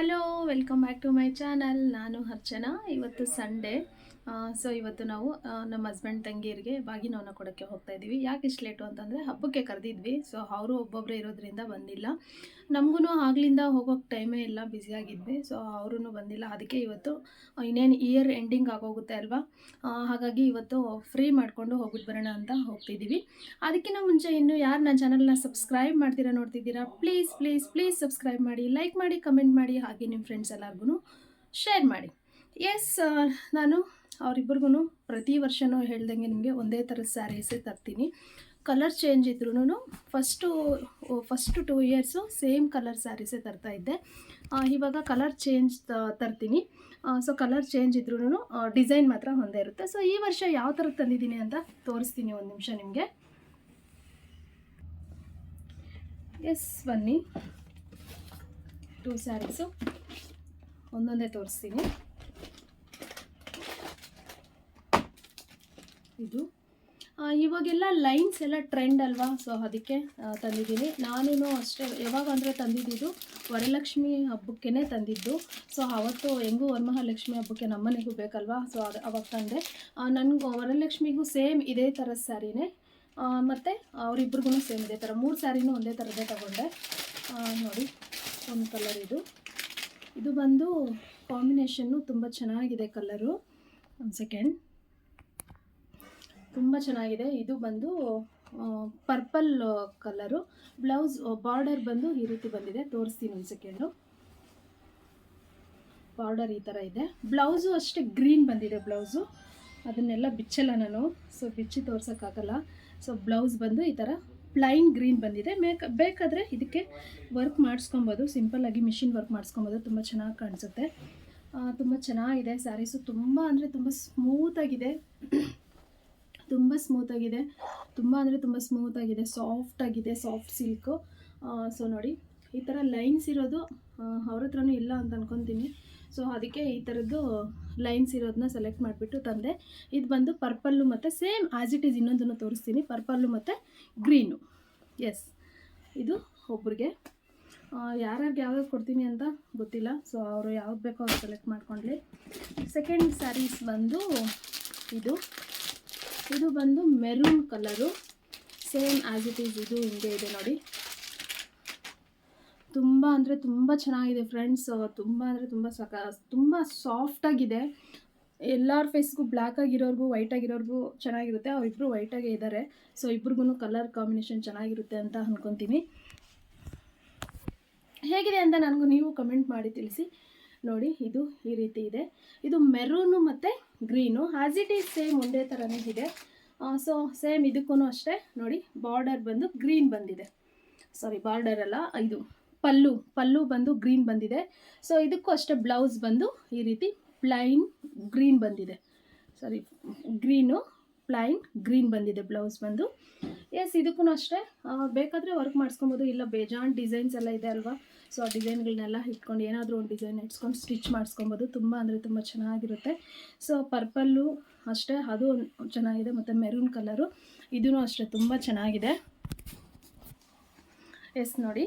Hello, welcome back to my channel. ನಾನು ಅರ್ಚನಾ. ಇವತ್ತು Sunday. So ಇವತ್ತು ನಾವು ನಮ್ಮ ಹಸ್ಬೆಂಡ್ ತಂಗಿಯರಿಗೆ ಬಾಗಿನವನ್ನ ಕೊಡೋಕ್ಕೆ ಹೋಗ್ತಾ ಇದ್ದೀವಿ. ಯಾಕೆ ಇಷ್ಟು ಲೇಟು ಅಂತಂದರೆ ಹಬ್ಬಕ್ಕೆ ಕರೆದಿದ್ವಿ. ಸೊ ಅವರು ಒಬ್ಬೊಬ್ಬರೇ ಇರೋದ್ರಿಂದ ಬಂದಿಲ್ಲ. ನಮಗೂ ಆಗ್ಲಿಂದ ಹೋಗೋಕ್ಕೆ ಟೈಮೇ ಇಲ್ಲ, ಬ್ಯುಸಿಯಾಗಿದ್ವಿ. ಸೊ ಅವರೂ ಬಂದಿಲ್ಲ. ಅದಕ್ಕೆ ಇವತ್ತು ಇನ್ನೇನು ಇಯರ್ ಎಂಡಿಂಗ್ ಆಗೋಗುತ್ತೆ ಅಲ್ವಾ, ಹಾಗಾಗಿ ಇವತ್ತು ಫ್ರೀ ಮಾಡಿಕೊಂಡು ಹೋಗ್ಬಿಟ್ಟು ಬರೋಣ ಅಂತ ಹೋಗ್ತಿದ್ದೀವಿ. ಅದಕ್ಕಿಂತ ಮುಂಚೆ ಇನ್ನೂ ಯಾರು ನನ್ನ ಚಾನಲ್ನ ಸಬ್ಸ್ಕ್ರೈಬ್ ಮಾಡ್ತೀರಾ ನೋಡ್ತಿದ್ದೀರಾ, ಪ್ಲೀಸ್ ಪ್ಲೀಸ್ ಪ್ಲೀಸ್ ಸಬ್ಸ್ಕ್ರೈಬ್ ಮಾಡಿ, ಲೈಕ್ ಮಾಡಿ, ಕಮೆಂಟ್ ಮಾಡಿ, ಹಾಗೆ ನಿಮ್ಮ ಫ್ರೆಂಡ್ಸ್ ಎಲ್ಲರಿಗೂ ಶೇರ್ ಮಾಡಿ. ಎಸ್, ನಾನು ಅವರಿಬ್ಬರಿಗೂ ಪ್ರತಿ ವರ್ಷವೂ ಹೇಳ್ದಂಗೆ ನಿಮಗೆ ಒಂದೇ ಥರದ ಸ್ಯಾರೀಸೇ ತರ್ತೀನಿ. ಕಲರ್ ಚೇಂಜ್ ಇದ್ರೂ ಫಸ್ಟು 2 ಇಯರ್ಸು ಸೇಮ್ ಕಲರ್ ಸ್ಯಾರೀಸೇ ತರ್ತಾಯಿದ್ದೆ. ಇವಾಗ ಕಲರ್ ಚೇಂಜ್ ತರ್ತೀನಿ. ಸೊ ಕಲರ್ ಚೇಂಜ್ ಇದ್ರೂ ಡಿಸೈನ್ ಮಾತ್ರ ಒಂದೇ ಇರುತ್ತೆ. ಸೊ ಈ ವರ್ಷ ಯಾವ ಥರ ತಂದಿದ್ದೀನಿ ಅಂತ ತೋರಿಸ್ತೀನಿ, ಒಂದು ನಿಮಿಷ ನಿಮಗೆ. ಎಸ್, ಬನ್ನಿ. 2 ಸ್ಯಾರೀಸು ಒಂದೊಂದೇ ತೋರಿಸ್ತೀನಿ. ಇದು ಇವಾಗೆಲ್ಲ ಲೈನ್ಸ್ ಎಲ್ಲ ಟ್ರೆಂಡ್ ಅಲ್ವಾ, ಸೊ ಅದಕ್ಕೆ ತಂದಿದ್ದೀನಿ. ನಾನೂ ಅಷ್ಟೇ, ಯಾವಾಗ ಅಂದರೆ ತಂದಿದ್ದು ವರಲಕ್ಷ್ಮಿ ಹಬ್ಬಕ್ಕೇ ತಂದಿದ್ದು. ಸೊ ಅವತ್ತು ಹೆಂಗೂ ವರಮಹಾಲಕ್ಷ್ಮಿ ಹಬ್ಬಕ್ಕೆ ನಮ್ಮನೆಗೂ ಬೇಕಲ್ವಾ, ಸೊ ಅವಾಗ ತಂದೆ. ನನಗೂ ವರಲಕ್ಷ್ಮಿಗೂ ಸೇಮ್ ಇದೇ ಥರದ ಸ್ಯಾರಿನೇ, ಮತ್ತು ಅವರಿಬ್ರಿಗೂ ಸೇಮ್ ಇದೇ ಥರ 3 ಸ್ಯಾರಿನೂ ಒಂದೇ ಥರದ್ದೇ ತಗೊಂಡೆ. ನೋಡಿ, ಒಂದು ಕಲರ್ ಇದು ಬಂದು ಕಾಂಬಿನೇಷನ್ನು ತುಂಬ ಚೆನ್ನಾಗಿದೆ. ಕಲರು ಒಂದು ಸೆಕೆಂಡ್, ತುಂಬ ಚೆನ್ನಾಗಿದೆ. ಇದು ಬಂದು ಪರ್ಪಲ್ ಕಲರು. ಬ್ಲೌಸ್ ಬಾರ್ಡರ್ ಬಂದು ಈ ರೀತಿ ಬಂದಿದೆ, ತೋರಿಸ್ತೀನಿ ಒಂದು ಸೆಕೆಂಡು. ಬಾರ್ಡರ್ ಈ ಥರ ಇದೆ. ಬ್ಲೌಸು ಅಷ್ಟೇ ಗ್ರೀನ್ ಬಂದಿದೆ. ಬ್ಲೌಸು ಅದನ್ನೆಲ್ಲ ಬಿಚ್ಚಲ್ಲ ನಾನು, ಸೊ ಬಿಚ್ಚಿ ತೋರ್ಸೋಕ್ಕಾಗಲ್ಲ. ಸೊ ಬ್ಲೌಸ್ ಬಂದು ಈ ಥರ ಪ್ಲೈನ್ ಗ್ರೀನ್ ಬಂದಿದೆ. ಬೇಕಾದರೆ ಇದಕ್ಕೆ ವರ್ಕ್ ಮಾಡಿಸ್ಕೊಬೋದು, ಸಿಂಪಲ್ಲಾಗಿ ಮಿಷಿನ್ ವರ್ಕ್ ಮಾಡಿಸ್ಕೊಬೋದು. ತುಂಬ ಚೆನ್ನಾಗಿ ಕಾಣಿಸುತ್ತೆ, ತುಂಬ ಚೆನ್ನಾಗಿದೆ. ಸ್ಯಾರೀಸು ತುಂಬ ಅಂದರೆ ತುಂಬ ಸ್ಮೂತಾಗಿದೆ, ತುಂಬ ಸ್ಮೂತಾಗಿದೆ. ತುಂಬ ಅಂದರೆ ತುಂಬ ಸ್ಮೂತಾಗಿದೆ, ಸಾಫ್ಟಾಗಿದೆ, ಸಾಫ್ಟ್ ಸಿಲ್ಕು. ಸೊ ನೋಡಿ, ಈ ಥರ ಲೈನ್ಸ್ ಇರೋದು ಅವ್ರ ಹತ್ರನೂ ಇಲ್ಲ ಅಂತ ಅಂದ್ಕೊತೀನಿ. ಸೊ ಅದಕ್ಕೆ ಈ ಥರದ್ದು ಲೈನ್ಸ್ ಇರೋದನ್ನ ಸೆಲೆಕ್ಟ್ ಮಾಡಿಬಿಟ್ಟು ತಂದೆ. ಇದು ಬಂದು ಪರ್ಪಲ್ಲು ಮತ್ತು ಸೇಮ್ ಆ್ಯಸ್ ಇಟ್ ಈಸ್ ಇನ್ನೊಂದನ್ನು ತೋರಿಸ್ತೀನಿ, ಪರ್ಪಲ್ಲು ಮತ್ತು ಗ್ರೀನು. ಎಸ್, ಇದು ಒಬ್ರಿಗೆ. ಯಾರ್ಯಾರಿಗೆ ಯಾವ್ಯಾವ್ದು ಕೊಡ್ತೀನಿ ಅಂತ ಗೊತ್ತಿಲ್ಲ, ಸೊ ಅವರು ಯಾವ್ದು ಬೇಕೋ ಅವ್ರು ಸೆಲೆಕ್ಟ್ ಮಾಡ್ಕೊಳ್ಳಿ. ಸೆಕೆಂಡ್ ಸ್ಯಾರೀಸ್ ಬಂದು ಇದು ಬಂದು maroon colour, same as it is ಇದು ಹಿಂಗೆ ಇದೆ ನೋಡಿ. ತುಂಬ ಅಂದರೆ ತುಂಬ ಚೆನ್ನಾಗಿದೆ ಫ್ರೆಂಡ್ಸ್, ತುಂಬ ಅಂದರೆ ತುಂಬ ಸಾಫ್ಟಾಗಿದೆ. ಎಲ್ಲರ ಫೇಸ್ಗೂ ಬ್ಲ್ಯಾಕ್ ಆಗಿರೋರ್ಗೂ ವೈಟ್ ಆಗಿರೋರ್ಗೂ ಚೆನ್ನಾಗಿರುತ್ತೆ. ಅವರಿಬ್ಬರು ವೈಟಾಗೇ ಇದ್ದಾರೆ, ಸೊ ಇಬ್ರಿಗೂ ಕಲರ್ ಕಾಂಬಿನೇಷನ್ ಚೆನ್ನಾಗಿರುತ್ತೆ ಅಂತ ಅಂದ್ಕೊತೀನಿ. ಹೇಗಿದೆ ಅಂತ ನನಗೂ ನೀವು ಕಮೆಂಟ್ ಮಾಡಿ ತಿಳಿಸಿ. ನೋಡಿ, ಇದು ಈ ರೀತಿ ಇದೆ. ಇದು ಮೆರೂನು ಮತ್ತು green as it is same ಒಂದೇ ಥರನೇ ಇದೆ. ಸೊ ಸೇಮ್ ಇದಕ್ಕೂ ಅಷ್ಟೇ ನೋಡಿ, ಬಾರ್ಡರ್ ಬಂದು ಗ್ರೀನ್ ಬಂದಿದೆ. ಸಾರಿ, ಬಾರ್ಡರ್ ಅಲ್ಲ, ಇದು ಪಲ್ಲು ಬಂದು ಗ್ರೀನ್ ಬಂದಿದೆ. ಸೊ ಇದಕ್ಕೂ ಅಷ್ಟೇ ಬ್ಲೌಸ್ ಬಂದು ಈ ರೀತಿ ಪ್ಲೈನ್ ಗ್ರೀನ್ ಬಂದಿದೆ. ಸಾರಿ, ಪ್ಲೈನ್ ಗ್ರೀನ್ ಬಂದಿದೆ ಬ್ಲೌಸ್ ಬಂದು. ಎಸ್, ಇದಕ್ಕೂ ಅಷ್ಟೇ ಬೇಕಾದರೆ ವರ್ಕ್ ಮಾಡಿಸ್ಕೊಬೋದು, ಇಲ್ಲ ಬೇಜಾನ್ ಡಿಸೈನ್ಸ್ ಎಲ್ಲ ಇದೆ ಅಲ್ವಾ, ಸೊ ಆ ಡಿಸೈನ್ಗಳನ್ನೆಲ್ಲ ಇಟ್ಕೊಂಡು ಏನಾದರೂ ಒಂದು ಡಿಸೈನ್ ಇಟ್ಸ್ಕೊಂಡು ಸ್ಟಿಚ್ ಮಾಡಿಸ್ಕೊಬೋದು. ತುಂಬ ಅಂದರೆ ತುಂಬ ಚೆನ್ನಾಗಿರುತ್ತೆ. ಸೊ ಪರ್ಪಲ್ಲು ಅಷ್ಟೇ, ಅದು ಚೆನ್ನಾಗಿದೆ, ಮತ್ತು ಮೆರೂನ್ ಕಲರು ಇದೂ ಅಷ್ಟೇ ತುಂಬ ಚೆನ್ನಾಗಿದೆ. ಎಸ್, ನೋಡಿ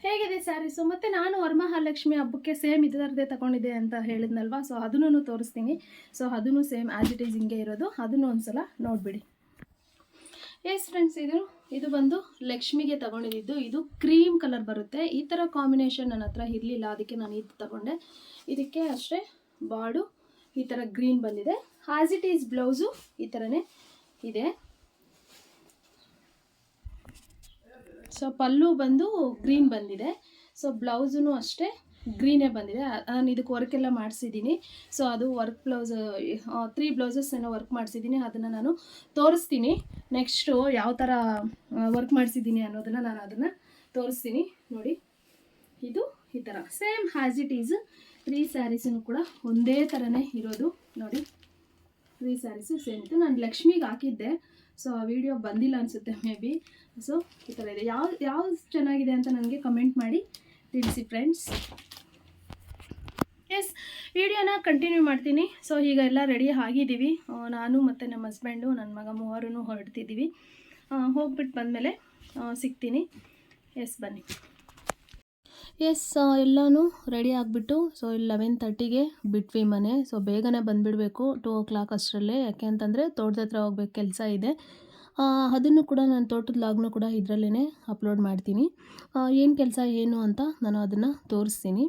ಹೇಗಿದೆ ಸ್ಯಾರೀಸು. ಮತ್ತು ನಾನು ವರಮಹಾಲಕ್ಷ್ಮಿ ಹಬ್ಬಕ್ಕೆ ಸೇಮ್ ಇದರದ್ದೇ ತಗೊಂಡಿದ್ದೆ ಅಂತ ಹೇಳಿದ್ನಲ್ವಾ, ಸೊ ಅದನ್ನು ತೋರಿಸ್ತೀನಿ. ಸೊ ಅದೂ ಸೇಮ್ ಆ್ಯಸ್ ಇಟ್ ಈಸ್ ಹಿಂಗೆ ಇರೋದು, ಅದನ್ನು ಒಂದು ಸಲ ನೋಡಿಬಿಡಿ. ಎಸ್ ಫ್ರೆಂಡ್ಸ್, ಇದು ಬಂದು ಲಕ್ಷ್ಮಿಗೆ ತಗೊಂಡಿದ್ದು. ಇದು ಕ್ರೀಮ್ ಕಲರ್ ಬರುತ್ತೆ. ಈ ಥರ ಕಾಂಬಿನೇಷನ್ ನನ್ನ ಹತ್ರ ಇರಲಿಲ್ಲ, ಅದಕ್ಕೆ ನಾನು ಇದು ತಗೊಂಡೆ. ಇದಕ್ಕೆ ಅಷ್ಟೇ ಬಾರ್ಡು ಈ ಥರ ಗ್ರೀನ್ ಬಂದಿದೆ. ಆ್ಯಸ್ ಇಟ್ ಈಸ್ ಬ್ಲೌಸು ಈ ಥರನೇ ಇದೆ. ಸೊ ಪಲ್ಲು ಬಂದು ಗ್ರೀನ್ ಬಂದಿದೆ. ಸೊ ಬ್ಲೌಸೂ ಅಷ್ಟೇ ಗ್ರೀನೇ ಬಂದಿದೆ. ನಾನು ಇದಕ್ಕೆ ವರ್ಕೆಲ್ಲ ಮಾಡಿಸಿದ್ದೀನಿ. ಸೊ ಅದು ವರ್ಕ್ ಬ್ಲೌಸ್ 3 ಬ್ಲೌಸಸ್ ಏನೋ ವರ್ಕ್ ಮಾಡಿಸಿದ್ದೀನಿ, ಅದನ್ನು ನಾನು ತೋರಿಸ್ತೀನಿ. ನೆಕ್ಸ್ಟು ಯಾವ ಥರ ವರ್ಕ್ ಮಾಡಿಸಿದ್ದೀನಿ ಅನ್ನೋದನ್ನು ನಾನು ಅದನ್ನು ತೋರಿಸ್ತೀನಿ. ನೋಡಿ, ಇದು ಈ ಥರ ಸೇಮ್ ಆ್ಯಸ್ ಇಟ್ ಈಸ್ 3 ಸ್ಯಾರೀಸೂ ಕೂಡ ಒಂದೇ ಥರನೇ ಇರೋದು. ನೋಡಿ, 3 ಸ್ಯಾರೀಸು ಸೇಮ್ ಇತ್ತು. ನಾನು ಲಕ್ಷ್ಮಿಗೆ ಹಾಕಿದ್ದೆ, ಸೊ ಆ ವಿಡಿಯೋ ಬಂದಿಲ್ಲ ಅನಿಸುತ್ತೆ ಮೇ ಬಿ. ಸೊ ಈ ಥರ ಇದೆ. ಯಾವ್ದು ಚೆನ್ನಾಗಿದೆ ಅಂತ ನನಗೆ ಕಮೆಂಟ್ ಮಾಡಿ ತಿಳಿಸಿ ಫ್ರೆಂಡ್ಸ್. ಎಸ್, ವಿಡಿಯೋನ ಕಂಟಿನ್ಯೂ ಮಾಡ್ತೀನಿ. ಸೊ ಈಗ ಎಲ್ಲ ರೆಡಿ ಆಗಿದ್ದೀವಿ. ನಾನು ಮತ್ತು ನಮ್ಮ ಹಸ್ಬೆಂಡು, ನನ್ನ ಮಗ 3 ಹೊರಡ್ತಿದ್ದೀವಿ. ಹೋಗ್ಬಿಟ್ಟು ಬಂದಮೇಲೆ ಸಿಗ್ತೀನಿ. ಎಸ್, ಬನ್ನಿ. ಎಸ್ ಎಲ್ಲನೂ ರೆಡಿ ಆಗಿಬಿಟ್ಟು ಸೊ ಇಲ್ಲಿ 11:30ಗೆ ಬಿಟ್ವಿ ಮನೆ. ಸೊ ಬೇಗನೆ ಬಂದುಬಿಡಬೇಕು 2 o'clock ಅಷ್ಟರಲ್ಲೇ, ಯಾಕೆ ಅಂತಂದರೆ ತೋಟದ ಹತ್ರ ಹೋಗ್ಬೇಕು, ಕೆಲಸ ಇದೆ. ಅದನ್ನು ಕೂಡ ನಾನು ತೋಟದ ಲಾಗ್ನು ಕೂಡ ಇದರಲ್ಲೇ ಅಪ್ಲೋಡ್ ಮಾಡ್ತೀನಿ. ಏನು ಕೆಲಸ ಏನು ಅಂತ ನಾನು ಅದನ್ನು ತೋರಿಸ್ತೀನಿ.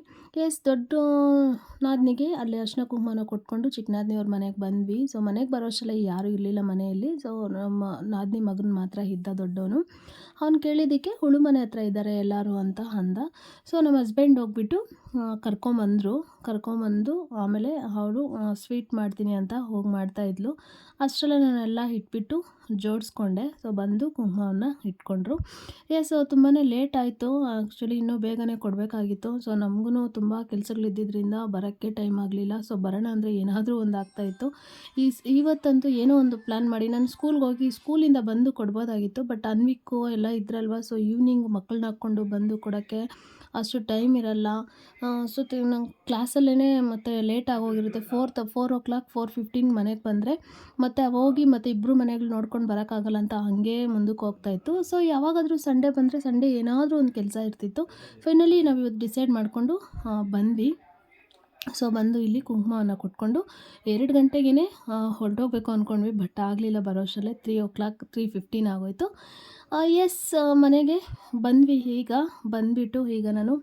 ಎಸ್ ದೊಡ್ಡ ನಾದಿನಿಗೆ ಅಲ್ಲಿ ಅರಿಶಿನ ಕುಂಕುಮನ ಕೊಟ್ಕೊಂಡು ಚಿಕ್ಕ ನಾದಿನಿಯವ್ರ ಮನೆಗೆ ಬಂದ್ವಿ. ಸೊ ಮನೆಗೆ ಬರೋಷ್ಟರಲ್ಲಿ ಯಾರೂ ಇರಲಿಲ್ಲ ಮನೆಯಲ್ಲಿ. ಸೊ ನಮ್ಮ ನಾದಿನಿ ಮಗನ ಮಾತ್ರ ಇದ್ದ ದೊಡ್ಡವನು. ಅವ್ನು ಕೇಳಿದ್ದಕ್ಕೆ ಹುಳು ಮನೆ ಹತ್ರ ಇದ್ದಾರೆ ಎಲ್ಲರೂ ಅಂತ ಅಂದ. ಸೊ ನಮ್ಮ ಹಸ್ಬೆಂಡ್ ಹೋಗ್ಬಿಟ್ಟು ಕರ್ಕೊಂಬಂದು ಆಮೇಲೆ ಅವಳು ಸ್ವೀಟ್ ಮಾಡ್ತೀನಿ ಅಂತ ಹೋಗಿ ಮಾಡ್ತಾಯಿದ್ಲು. ಅಷ್ಟರಲ್ಲೇ ನಾನೆಲ್ಲ ಇಟ್ಬಿಟ್ಟು ಜೋಡಿಸ್ಕೊಂಡೆ. ಸೊ ಬಂದು ಕುಂಕುಮವನ್ನು ಇಟ್ಕೊಂಡ್ರು. ಎಸ್ ತುಂಬಾ ಲೇಟ್ ಆಯಿತು. ಆ್ಯಕ್ಚುಲಿ ಇನ್ನೂ ಬೇಗನೆ ಕೊಡಬೇಕಾಗಿತ್ತು. ಸೊ ನಮಗೂ ತುಂಬ ಕೆಲಸಗಳಿದ್ದಿದ್ದರಿಂದ ಬರೋಕ್ಕೆ ಟೈಮ್ ಆಗಲಿಲ್ಲ. ಸೊ ಬರೋಣ ಅಂದರೆ ಏನಾದರೂ ಒಂದು ಆಗ್ತಾಯಿತ್ತು. ಇವತ್ತಂತೂ ಏನೋ ಒಂದು ಪ್ಲ್ಯಾನ್ ಮಾಡಿ ನಾನು ಸ್ಕೂಲ್ಗೆ ಹೋಗಿ ಸ್ಕೂಲಿಂದ ಬಂದು ಕೊಡ್ಬೋದಾಗಿತ್ತು. ಬಟ್ ಅನ್ವಿಕ್ಕು ಎಲ್ಲ ಇದ್ರಲ್ವ. ಸೊ ಈವ್ನಿಂಗ್ ಮಕ್ಕಳನ್ನ ಹಾಕ್ಕೊಂಡು ಬಂದು ಕೊಡೋಕ್ಕೆ ಅಷ್ಟು ಟೈಮ್ ಇರಲ್ಲ. ಸೊ ನಂಗೆ ಕ್ಲಾಸಲ್ಲೇ ಮತ್ತು ಲೇಟ್ ಆಗೋಗಿರುತ್ತೆ. 4 o'clock 4:15 ಮನೆಗೆ ಬಂದರೆ ಮತ್ತು ಹೋಗಿ ಮತ್ತು ಇಬ್ಬರು ಮನೆಗಳು ನೋಡ್ಕೊಂಡು ಬರೋಕ್ಕಾಗಲ್ಲ ಅಂತ ಹಾಗೇ ಮುಂದಕ್ಕೆ ಹೋಗ್ತಾಯಿತ್ತು. ಸೊ ಯಾವಾಗಾದರೂ ಸಂಡೇ ಬಂದರೆ ಸಂಡೇ ಏನಾದರೂ ಒಂದು ಕೆಲಸ ಇರ್ತಿತ್ತು. ಫೈನಲಿ ನಾವು ಇವತ್ತು ಡಿಸೈಡ್ ಮಾಡಿಕೊಂಡು ಬಂದ್ವಿ. ಸೊ ಬಂದು ಇಲ್ಲಿ ಕುಂಕುಮವನ್ನು ಕೊಟ್ಕೊಂಡು 2 ಗಂಟೆಗೇ ಹೊರಟೋಗ್ಬೇಕು ಅಂದ್ಕೊಂಡ್ವಿ. ಬಟ್ ಆಗಲಿಲ್ಲ, ಬರೋ ಅಷ್ಟರಲ್ಲೇ 3 o'clock 3:15 ಆಗೋಯಿತು. ಎಸ್ ಮನೆಗೆ ಬಂದ್ವಿ. ಈಗ ಬಂದುಬಿಟ್ಟು ಈಗ ನಾನು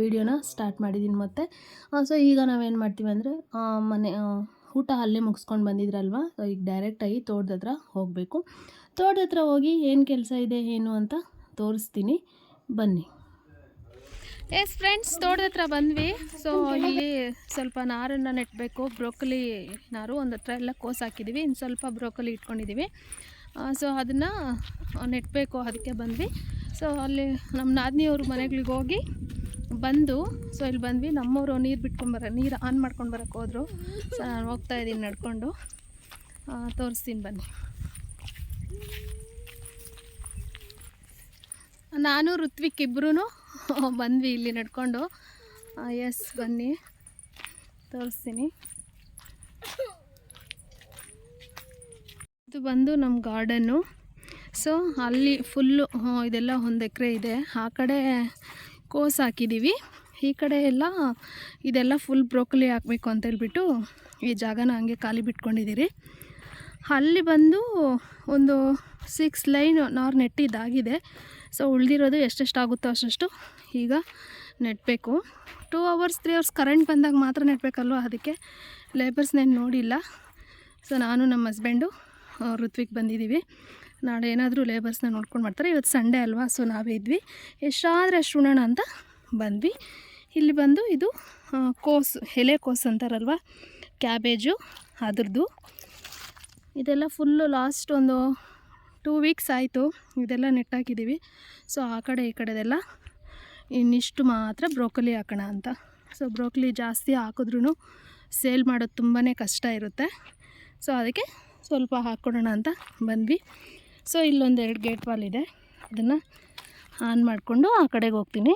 ವೀಡಿಯೋನ ಸ್ಟಾರ್ಟ್ ಮಾಡಿದ್ದೀನಿ ಮತ್ತೆ. ಸೊ ಈಗ ನಾವೇನು ಮಾಡ್ತೀವಿ ಅಂದರೆ ಊಟ ಅಲ್ಲೇ ಮುಗಿಸ್ಕೊಂಡು ಬಂದಿದ್ರಲ್ವ. ಸೊ ಈಗ ಡೈರೆಕ್ಟಾಗಿ ತೋಟದ ಹತ್ರ ಹೋಗಬೇಕು. ತೋಟದ ಹತ್ರ ಹೋಗಿ ಏನು ಕೆಲಸ ಇದೆ ಏನು ಅಂತ ತೋರಿಸ್ತೀನಿ, ಬನ್ನಿ. ಎಸ್ ಫ್ರೆಂಡ್ಸ್, ತೋಟದ ಹತ್ರ ಬಂದ್ವಿ. ಸೊ ಇಲ್ಲಿ ಸ್ವಲ್ಪ ನಾರನ್ನು ನೆಟ್ಟಬೇಕು. ಬ್ರೋಕೊಲಿ ನಾರು ಒಂದು ಹತ್ರ ಎಲ್ಲ ಕೋಸು ಹಾಕಿದ್ದೀವಿ. ಇನ್ನು ಸ್ವಲ್ಪ ಬ್ರೋಕೊಲಿ ಇಟ್ಕೊಂಡಿದ್ದೀವಿ. ಸೊ ಅದನ್ನು ನೆಟ್ಟಬೇಕು, ಅದಕ್ಕೆ ಬಂದ್ವಿ. ಸೊ ಅಲ್ಲಿ ನಮ್ಮ ನಾದಿನಿಯವ್ರ ಮನೆಗಳಿಗೆ ಹೋಗಿ ಬಂದು ಸೊ ಇಲ್ಲಿ ಬಂದ್ವಿ. ನಮ್ಮವರು ನೀರು ಆನ್ ಮಾಡ್ಕೊಂಡು ಬರೋಕ್ಕೆ ಹೋದರು. ಸೊ ನಾನು ಹೋಗ್ತಾಯಿದ್ದೀನಿ ನಡ್ಕೊಂಡು, ತೋರಿಸ್ತೀನಿ ಬನ್ನಿ. ನಾನು ಋತ್ವಿಕ್ ಇಬ್ಬರೂ ಬಂದ್ವಿ ಇಲ್ಲಿ ನಡ್ಕೊಂಡು. ಎಸ್ ಬನ್ನಿ ತೋರಿಸ್ತೀನಿ. ಇದು ಬಂದು ನಮ್ಮ ಗಾರ್ಡನ್ನು. ಸೊ ಅಲ್ಲಿ ಫುಲ್ಲು ಇದೆಲ್ಲ 1 ಎಕರೆ ಇದೆ. ಆ ಕಡೆ ಕೋಸು ಹಾಕಿದ್ದೀವಿ, ಈ ಕಡೆ ಎಲ್ಲ ಇದೆಲ್ಲ ಫುಲ್ ಬ್ರೋಕೊಲಿ ಹಾಕಬೇಕು ಅಂತೇಳ್ಬಿಟ್ಟು ಈ ಜಾಗನ ಹಂಗೆ ಖಾಲಿ ಬಿಟ್ಕೊಂಡಿದ್ದೀರಿ. ಅಲ್ಲಿ ಬಂದು ಒಂದು 6 ಲೈನ್ ನಾರು ನೆಟ್ಟಿದ್ದಾಗಿದೆ. ಸೊ ಉಳಿದಿರೋದು ಎಷ್ಟೆಷ್ಟಾಗುತ್ತೋ ಅಷ್ಟು ಈಗ ನೆಟ್ಟಬೇಕು. 2 hours 3 hours ಕರೆಂಟ್ ಬಂದಾಗ ಮಾತ್ರ ನೆಟ್ಟಬೇಕಲ್ವ, ಅದಕ್ಕೆ ಲೇಬರ್ಸ್ನೇನು ನೋಡಿಲ್ಲ. ಸೊ ನಾನು ನಮ್ಮ ಹಸ್ಬೆಂಡು ಋತ್ವಿಕ್ ಬಂದಿದ್ದೀವಿ. ನಾಳೆ ಏನಾದರೂ ಲೇಬರ್ಸ್ನ ನೋಡ್ಕೊಂಡು ಮಾಡ್ತಾರೆ. ಇವತ್ತು ಸಂಡೇ ಅಲ್ವಾ, ಸೊ ನಾವೇ ಇದ್ವಿ. ಎಷ್ಟಾದರೆ ಅಷ್ಟು ಉಣೋಣ ಅಂತ ಬಂದ್ವಿ. ಇಲ್ಲಿ ಬಂದು ಇದು ಕೋಸು, ಎಲೆಕೋಸು ಅಂತಾರಲ್ವ, ಕ್ಯಾಬೇಜು ಅದ್ರದ್ದು. ಇದೆಲ್ಲ ಫುಲ್ಲು ಲಾಸ್ಟ್ ಒಂದು 2 weeks ಆಯಿತು ಇದೆಲ್ಲ ನೆಟ್ಟಾಕಿದ್ದೀವಿ. ಸೊ ಆ ಕಡೆ ಈ ಕಡೆದೆಲ್ಲ ಇನ್ನಿಷ್ಟು ಮಾತ್ರ ಬ್ರೋಕೊಲಿ ಹಾಕೋಣ ಅಂತ. ಸೊ ಬ್ರೋಕೊಲಿ ಜಾಸ್ತಿ ಹಾಕಿದ್ರೂ ಸೇಲ್ ಮಾಡೋದು ತುಂಬಾ ಕಷ್ಟ ಇರುತ್ತೆ. ಸೊ ಅದಕ್ಕೆ ಸ್ವಲ್ಪ ಹಾಕ್ಕೊಡೋಣ ಅಂತ ಬಂದ್ವಿ. ಸೊ ಇಲ್ಲೊಂದು 2 ಗೇಟ್ ವಾಲ್ ಇದೆ, ಅದನ್ನು ಆನ್ ಮಾಡಿಕೊಂಡು ಆ ಕಡೆಗೆ ಹೋಗ್ತೀನಿ.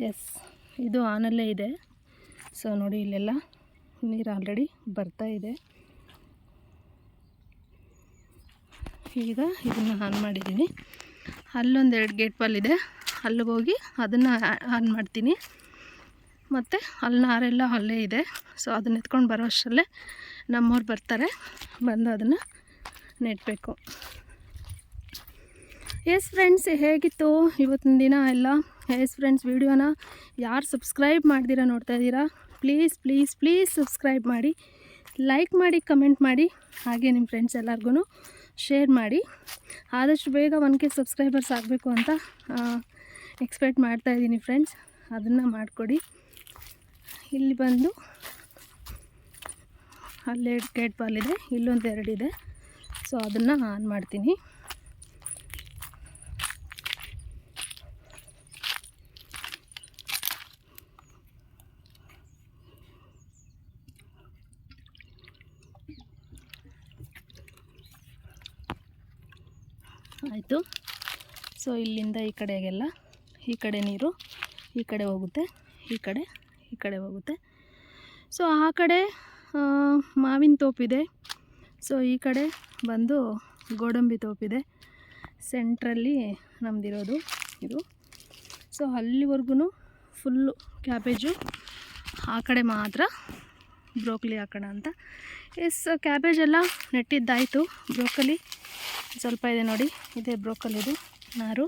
ಎಸ್ ಇದು ಆನಲ್ಲೇ ಇದೆ. ಸೊ ನೋಡಿ ಇಲ್ಲೆಲ್ಲ ನೀರು ಆಲ್ರೆಡಿ ಬರ್ತಾ ಇದೆ. ಈಗ ಇದನ್ನು ಆನ್ ಮಾಡಿದ್ದೀನಿ. ಅಲ್ಲೊಂದು 2 ಗೇಟ್ ವಾಲ್ ಇದೆ, ಅಲ್ಲಿಗೆ ಹೋಗಿ ಅದನ್ನು ಆನ್ ಮಾಡ್ತೀನಿ. ಮತ್ತು ಅಲ್ಲಿ ನಾರೆಲ್ಲ ಅಲ್ಲೇ ಇದೆ. ಸೊ ಅದನ್ನ ಎತ್ಕೊಂಡು ಬರೋ ಅಷ್ಟರಲ್ಲೇ ನಮ್ಮವ್ರು ಬರ್ತಾರೆ, ಬಂದು ಅದನ್ನು ನೆಟ್ಟಬೇಕು. ಎಸ್ ಫ್ರೆಂಡ್ಸ್, ಹೇಗಿತ್ತು ಇವತ್ತಿನ ದಿನ ಎಲ್ಲ? ಎಸ್ ಫ್ರೆಂಡ್ಸ್, ವಿಡಿಯೋನ ಯಾರು ಸಬ್ಸ್ಕ್ರೈಬ್ ಮಾಡ್ದಿರ ನೋಡ್ತಾ ಇದ್ದೀರಾ, ಪ್ಲೀಸ್ ಸಬ್ಸ್ಕ್ರೈಬ್ ಮಾಡಿ, ಲೈಕ್ ಮಾಡಿ, ಕಮೆಂಟ್ ಮಾಡಿ, ಹಾಗೆ ನಿಮ್ಮ ಫ್ರೆಂಡ್ಸ್ ಎಲ್ಲರಿಗೂ ಶೇರ್ ಮಾಡಿ. ಆದಷ್ಟು ಬೇಗ 1K ಸಬ್ಸ್ಕ್ರೈಬರ್ಸ್ ಆಗಬೇಕು ಅಂತ ಎಕ್ಸ್ಪೆಕ್ಟ್ ಮಾಡ್ತಾಯಿದ್ದೀನಿ ಫ್ರೆಂಡ್ಸ್, ಅದನ್ನು ಮಾಡಿಕೊಡಿ. ಇಲ್ಲಿ ಬಂದು ಅಲ್ಲೇ 2 ಗೇಟ್ ವಾಲ್ ಇದೆ, ಇಲ್ಲೊಂದು 2 ಇದೆ. ಸೊ ಅದನ್ನು ಆನ್ ಮಾಡ್ತೀನಿ. ಆಯಿತು. ಸೊ ಇಲ್ಲಿಂದ ಈ ಕಡೆಗೆಲ್ಲ ಈ ಕಡೆ ನೀರು ಈ ಕಡೆ ಹೋಗುತ್ತೆ, ಈ ಕಡೆ ಹೋಗುತ್ತೆ. ಸೊ ಆ ಕಡೆ ಮಾವಿನ ತೋಪಿದೆ. ಸೊ ಈ ಕಡೆ ಬಂದು ಗೋಡಂಬಿ ತೋಪಿದೆ, ಸೆಂಟ್ರಲ್ಲಿ ನಮ್ಮದಿರೋದು ಇದು. ಸೊ ಅಲ್ಲಿವರೆಗೂ ಫುಲ್ಲು ಕ್ಯಾಬೇಜು, ಆ ಕಡೆ ಮಾತ್ರ ಬ್ರೋಕಲಿ ಹಾಕೋಣ ಅಂತ. ಎಸ್, ಕ್ಯಾಬೇಜೆಲ್ಲ ನೆಟ್ಟಿದ್ದಾಯಿತು. ಬ್ರೋಕಲಿ ಸ್ವಲ್ಪ ಇದೆ ನೋಡಿ, ಇದೆ ಬ್ರೋಕಲಿದು ನಾರು.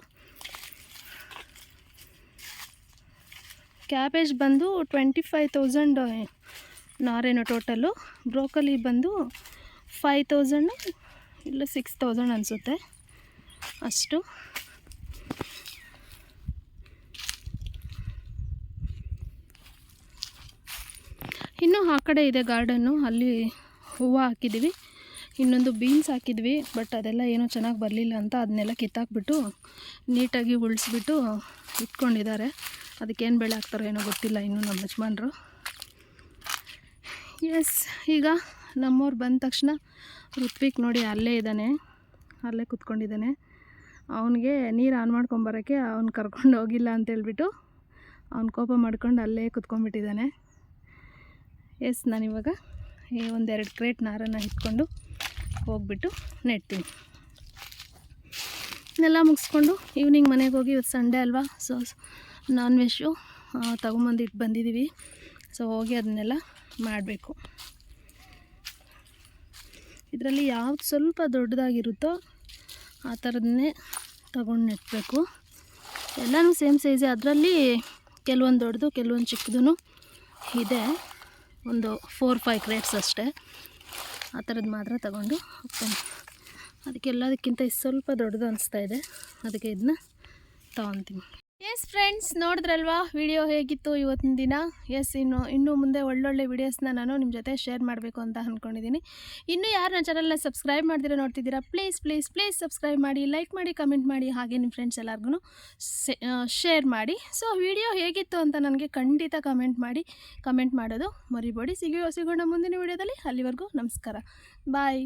ಕ್ಯಾಬೇಜ್ ಬಂದು 25,000 ನಾರೇನೋ ಟೋಟಲು. ಬ್ರೋಕಲಿ ಬಂದು 5,000 ಇಲ್ಲ 6,000 ಅನಿಸುತ್ತೆ ಅಷ್ಟು. ಇನ್ನೂ ಆ ಕಡೆ ಇದೆ ಗಾರ್ಡನ್ನು, ಅಲ್ಲಿ ಹೂವು ಹಾಕಿದ್ದೀವಿ. ಇನ್ನೊಂದು ಬೀನ್ಸ್ ಹಾಕಿದ್ವಿ, ಬಟ್ ಅದೆಲ್ಲ ಏನೋ ಚೆನ್ನಾಗಿ ಬರಲಿಲ್ಲ ಅಂತ ಅದನ್ನೆಲ್ಲ ಕಿತ್ತಾಕ್ಬಿಟ್ಟು ನೀಟಾಗಿ ಉಳಿಸ್ಬಿಟ್ಟು ಇಟ್ಕೊಂಡಿದ್ದಾರೆ. ಅದಕ್ಕೇನು ಬೆಳೆ ಹಾಕ್ತಾರೋ ಏನೋ ಗೊತ್ತಿಲ್ಲ ಇನ್ನೂ ನಮ್ಮ ಯಜಮಾನ್ರು. ಎಸ್, ಈಗ ನಮ್ಮವ್ರು ಬಂದ ತಕ್ಷಣ ಋತ್ವಿಕ್ ನೋಡಿ ಅಲ್ಲೇ ಇದ್ದಾನೆ, ಅಲ್ಲೇ ಕೂತ್ಕೊಂಡಿದ್ದಾನೆ. ಅವನಿಗೆ ನೀರು ಆನ್ ಮಾಡ್ಕೊಂಬರೋಕ್ಕೆ ಅವ್ನು ಕರ್ಕೊಂಡು ಹೋಗಿಲ್ಲ ಅಂತೇಳ್ಬಿಟ್ಟು ಅವ್ನು ಕೋಪ ಮಾಡ್ಕೊಂಡು ಅಲ್ಲೇ ಕೂತ್ಕೊಂಡ್ಬಿಟ್ಟಿದ್ದಾನೆ. ಎಸ್, ನಾನಿವಾಗ ಒಂದೆರಡು ಕ್ರೇಟ್ ನಾರನ್ನು ಇಟ್ಕೊಂಡು ಹೋಗ್ಬಿಟ್ಟು ನೆಡ್ತೀನಿ. ಇದನ್ನೆಲ್ಲ ಮುಗಿಸ್ಕೊಂಡು ಈವ್ನಿಂಗ್ ಮನೆಗೆ ಹೋಗಿ, ಇವತ್ತು ಸಂಡೇ ಅಲ್ವಾ, ಸೊ ನಾನ್ ವೆಜ್ಜು ತೊಗೊಂಬಂದಿಟ್ಟು ಬಂದಿದ್ದೀವಿ. ಸೊ ಹೋಗಿ ಅದನ್ನೆಲ್ಲ ಮಾಡಬೇಕು. ಇದರಲ್ಲಿ ಯಾವ್ದು ಸ್ವಲ್ಪ ದೊಡ್ಡದಾಗಿರುತ್ತೋ ಆ ಥರದನ್ನೇ ತಗೊಂಡು ನೆಟ್ಟಬೇಕು. ಎಲ್ಲನೂ ಸೇಮ್ ಸೈಜೇ, ಅದರಲ್ಲಿ ಕೆಲವೊಂದು ದೊಡ್ಡದು ಕೆಲವೊಂದು ಚಿಕ್ಕದೂ ಇದೆ. ಒಂದು 4-5 ಕ್ರೇಟ್ಸ್ ಅಷ್ಟೇ. ಆ ಥರದ್ದು ಮಾತ್ರ ತಗೊಂಡು ಹೋಗ್ತಾನೆ. ಅದಕ್ಕೆಲ್ಲದಕ್ಕಿಂತ ಇದು ಸ್ವಲ್ಪ ದೊಡ್ಡದು ಅನಿಸ್ತಾ ಇದೆ, ಅದಕ್ಕೆ ಇದನ್ನ ತೊಗೊತೀನಿ. ಎಸ್ ಫ್ರೆಂಡ್ಸ್, ನೋಡಿದ್ರಲ್ವಾ ವಿಡಿಯೋ ಹೇಗಿತ್ತು ಇವತ್ತಿನ ದಿನ. ಎಸ್, ಇನ್ನೂ ಮುಂದೆ ಒಳ್ಳೊಳ್ಳೆ ವೀಡಿಯೋಸ್ನ ನಾನು ನಿಮ್ಮ ಜೊತೆ ಶೇರ್ ಮಾಡಬೇಕು ಅಂತ ಅಂದ್ಕೊಂಡಿದ್ದೀನಿ. ಇನ್ನೂ ಯಾರು ನನ್ನ ಚಾನಲ್ನ ಸಬ್ಸ್ಕ್ರೈಬ್ ಮಾಡ್ದಿರೋ ನೋಡ್ತಿದ್ದೀರಾ, ಪ್ಲೀಸ್ ಪ್ಲೀಸ್ ಪ್ಲೀಸ್ ಸಬ್ಸ್ಕ್ರೈಬ್ ಮಾಡಿ, ಲೈಕ್ ಮಾಡಿ, ಕಮೆಂಟ್ ಮಾಡಿ, ಹಾಗೆ ನಿಮ್ಮ ಫ್ರೆಂಡ್ಸ್ ಎಲ್ಲರಿಗೂ ಶೇರ್ ಮಾಡಿ. ಸೊ ವಿಡಿಯೋ ಹೇಗಿತ್ತು ಅಂತ ನನಗೆ ಖಂಡಿತ ಕಮೆಂಟ್ ಮಾಡೋದು ಮರಿಬೇಡಿ. ಸಿಗೋಣ ಮುಂದಿನ ವಿಡಿಯೋದಲ್ಲಿ. ಅಲ್ಲಿವರೆಗೂ ನಮಸ್ಕಾರ, ಬಾಯ್.